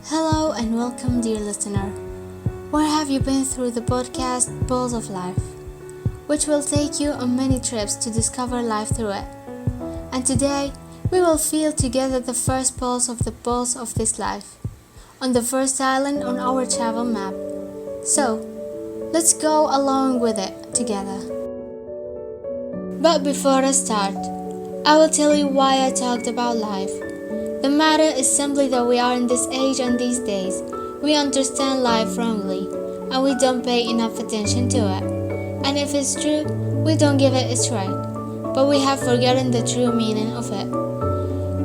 Hello and welcome, dear listener. Where have you been through the podcast Pulse of Life, which will take you on many trips to discover life through it. And today, we will feel together the first pulse of this life, on the first island on our travel map. So, let's go along with it together. But before I start, I will tell you why I talked about life. The matter is simply that we are in this age and these days. We understand life wrongly, and we don't pay enough attention to it. And if it's true, we don't give it its right. But we have forgotten the true meaning of it.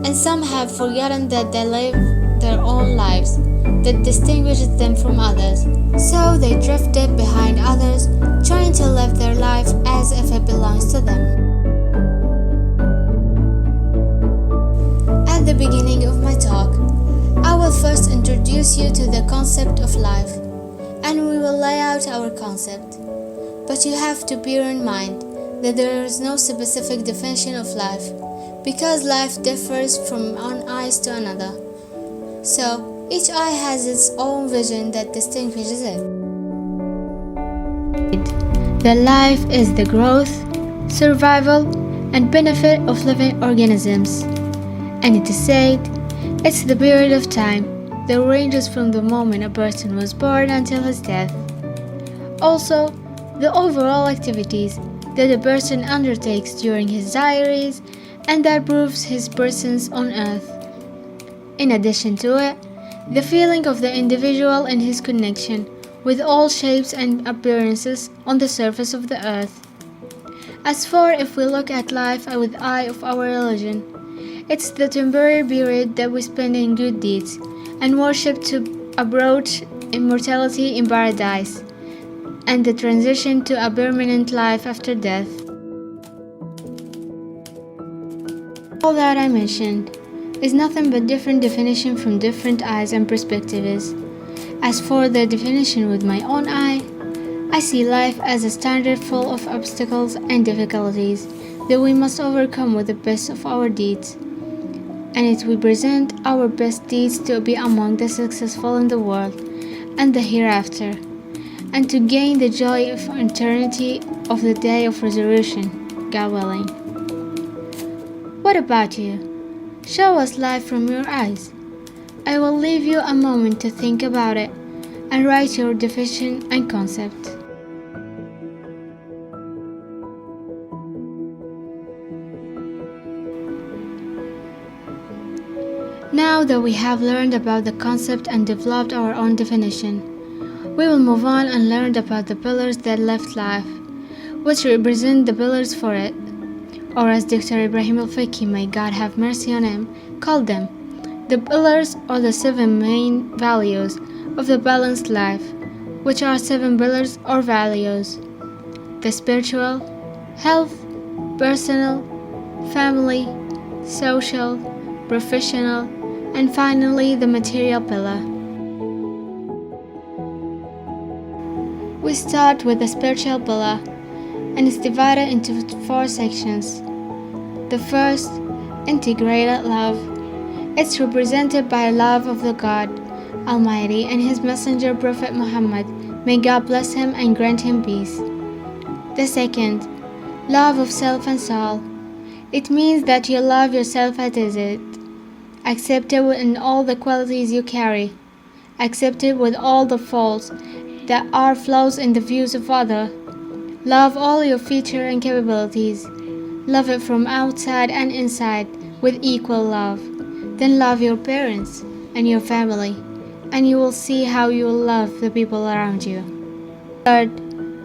And some have forgotten that they live their own lives, that distinguishes them from others. So they drifted behind others, trying to live their life as if it belongs to them. At the beginning of my talk, I will first introduce you to the concept of life, and we will lay out our concept. But you have to bear in mind that there is no specific definition of life, because life differs from one eye to another. So, each eye has its own vision that distinguishes it. That life is the growth, survival, and benefit of living organisms. And it is said, it's the period of time that ranges from the moment a person was born until his death. Also, the overall activities that a person undertakes during his diaries and that proves his presence on earth. In addition to it, the feeling of the individual and his connection with all shapes and appearances on the surface of the earth. As for if we look at life with the eye of our religion, it's the temporary period that we spend in good deeds and worship to approach immortality in paradise, and the transition to a permanent life after death. All that I mentioned is nothing but different definition from different eyes and perspectives. As for the definition with my own eye, I see life as a standard full of obstacles and difficulties that we must overcome with the best of our deeds. And it will present our best deeds to be among the successful in the world and the hereafter, and to gain the joy of eternity of the day of resurrection, God willing. What about you? Show us life from your eyes. I will leave you a moment to think about it and write your definition and concept. Now that we have learned about the concept and developed our own definition, we will move on and learn about the pillars that left life, which represent the pillars for it, or as Dr. Ibrahim Al-Faqi, may God have mercy on him, called them, the pillars or the 7 main values of the balanced life, which are 7 pillars or values: the spiritual, health, personal, family, social, professional, and finally the material pillar. We start with the spiritual pillar, and it's divided into 4 sections. The first, integrated love. It's represented by love of the God Almighty and His Messenger Prophet Muhammad. May God bless him and grant him peace. The second, love of self and soul. It means that you love yourself as it, accepted in all the qualities you carry, accepted with all the faults that are flaws in the views of others. Love all your features and capabilities. Love it from outside and inside with equal love. Then love your parents and your family, and you will see how you will love the people around you. Third,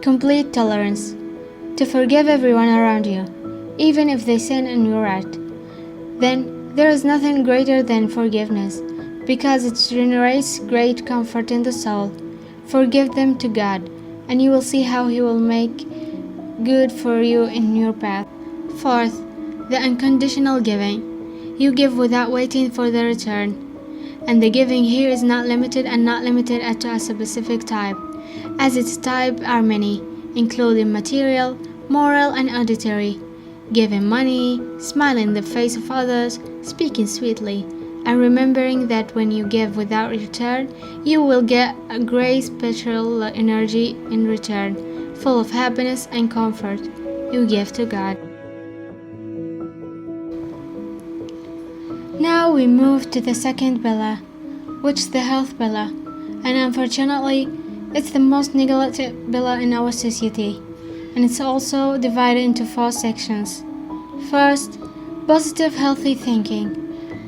complete tolerance. To forgive everyone around you, even if they sin and you're right. Then there is nothing greater than forgiveness, because it generates great comfort in the soul. Forgive them to God, and you will see how He will make good for you in your path. Fourth, the unconditional giving. You give without waiting for the return. And the giving here is not limited to a specific type, as its types are many, including material, moral, and auditory. Giving money, smiling in the face of others, speaking sweetly, and remembering that when you give without return, you will get a great spiritual energy in return, full of happiness and comfort you give to God. Now we move to the second pillar, which is the health pillar, and unfortunately, it's the most neglected pillar in our society, and it's also divided into 4 sections. First, positive healthy thinking,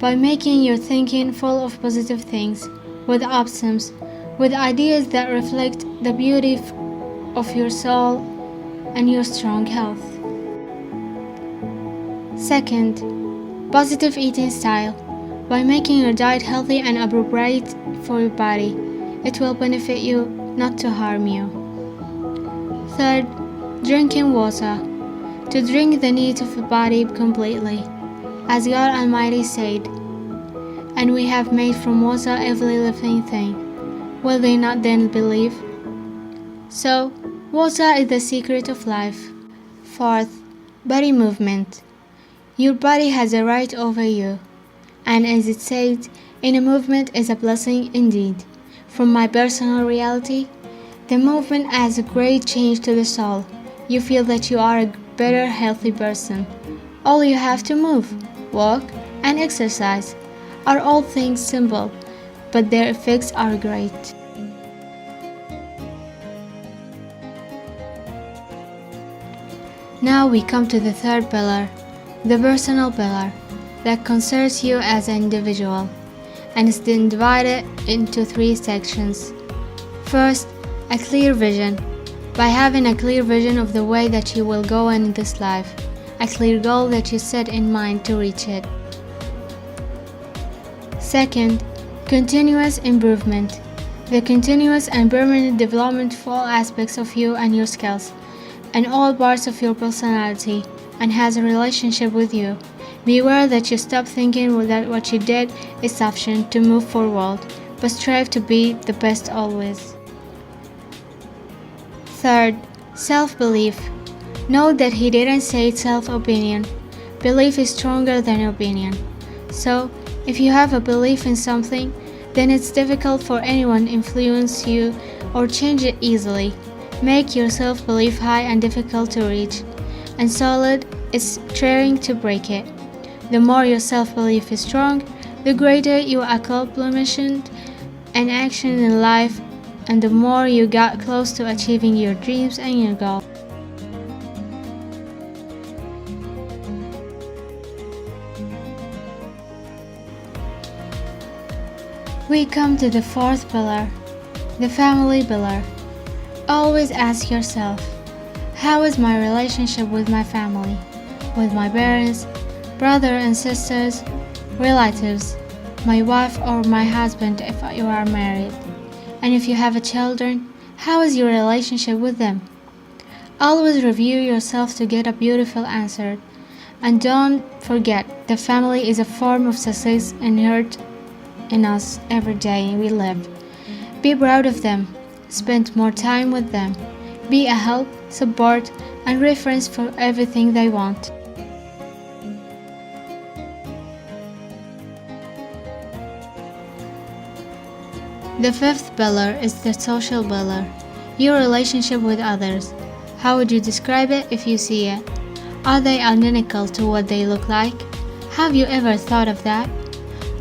by making your thinking full of positive things, with optimism, with ideas that reflect the beauty of your soul and your strong health. Second, positive eating style, by making your diet healthy and appropriate for your body. It will benefit you, not to harm you. Third, drinking water, to drink the needs of the body completely, as God Almighty said, and we have made from water every living thing. Will they not then believe? So, water is the secret of life. Fourth, body movement. Your body has a right over you, and as it said, any movement is a blessing indeed. From my personal reality, the movement adds a great change to the soul. You feel that you are a better, healthy person. All you have to move, walk, and exercise are all things simple, but their effects are great. Now we come to the third pillar, the personal pillar, that concerns you as an individual, and is then divided into 3 sections. First, a clear vision, by having a clear vision of the way that you will go in this life, a clear goal that you set in mind to reach it. Second, continuous improvement, the continuous and permanent development of all aspects of you and your skills, and all parts of your personality, and has a relationship with you. Beware that you stop thinking that what you did is sufficient to move forward, but strive to be the best always. Third, self-belief. Note that he didn't say self-opinion. Belief is stronger than opinion. So, if you have a belief in something, then it's difficult for anyone to influence you or change it easily. Make your self-belief high and difficult to reach, and solid is trying to break it. The more your self-belief is strong, the greater your accomplishment and action in life, and the more you got close to achieving your dreams and your goals. We come to the fourth pillar, the family pillar. Always ask yourself, how is my relationship with my family, with my parents, brother and sisters, relatives, my wife or my husband if you are married, and if you have children, how is your relationship with them? Always review yourself to get a beautiful answer, and don't forget the family is a form of success inherent in us every day we live. Be proud of them, spend more time with them, be a help, support, and reference for everything they want. The fifth pillar is the social pillar, your relationship with others. How would you describe it if you see it? Are they identical to what they look like? Have you ever thought of that?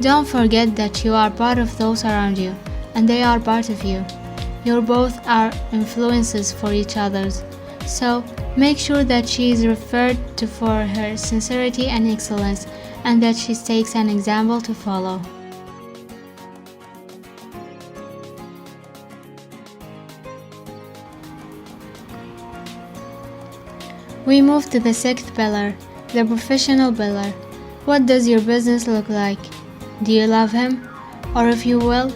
Don't forget that you are part of those around you, and they are part of you. You both are influences for each other, so make sure that she is referred to for her sincerity and excellence, and that she takes an example to follow. We move to the sixth pillar, the professional pillar. What does your business look like? Do you love him? Or if you will,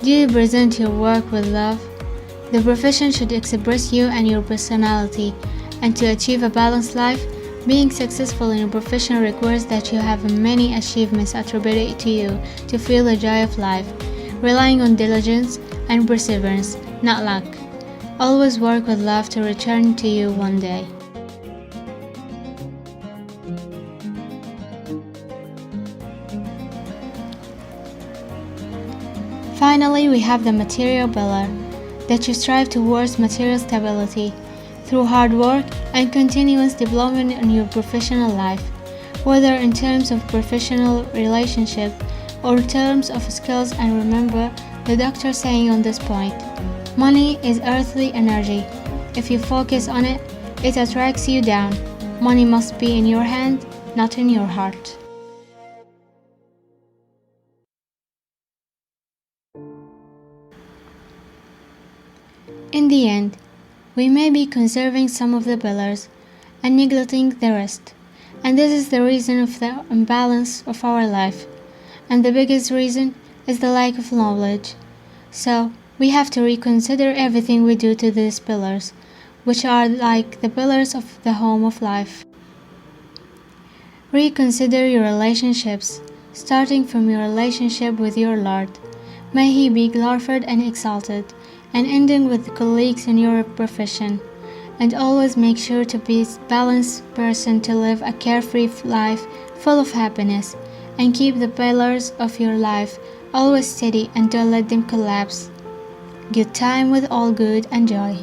do you present your work with love? The profession should express you and your personality, and to achieve a balanced life, being successful in your profession requires that you have many achievements attributed to you to feel the joy of life, relying on diligence and perseverance, not luck. Always work with love to return to you one day. Finally, we have the material pillar, that you strive towards material stability through hard work and continuous development in your professional life, whether in terms of professional relationship or terms of skills. And remember the doctor saying on this point, money is earthly energy. If you focus on it, it attracts you down. Money must be in your hand, not in your heart. In the end, we may be conserving some of the pillars and neglecting the rest, and this is the reason of the imbalance of our life, and the biggest reason is the lack of knowledge. So, we have to reconsider everything we do to these pillars, which are like the pillars of the home of life. Reconsider your relationships, starting from your relationship with your Lord. May He be glorified and exalted, and ending with the colleagues in your profession. And always make sure to be a balanced person to live a carefree life full of happiness, and keep the pillars of your life always steady and don't let them collapse. Good time with all good and joy.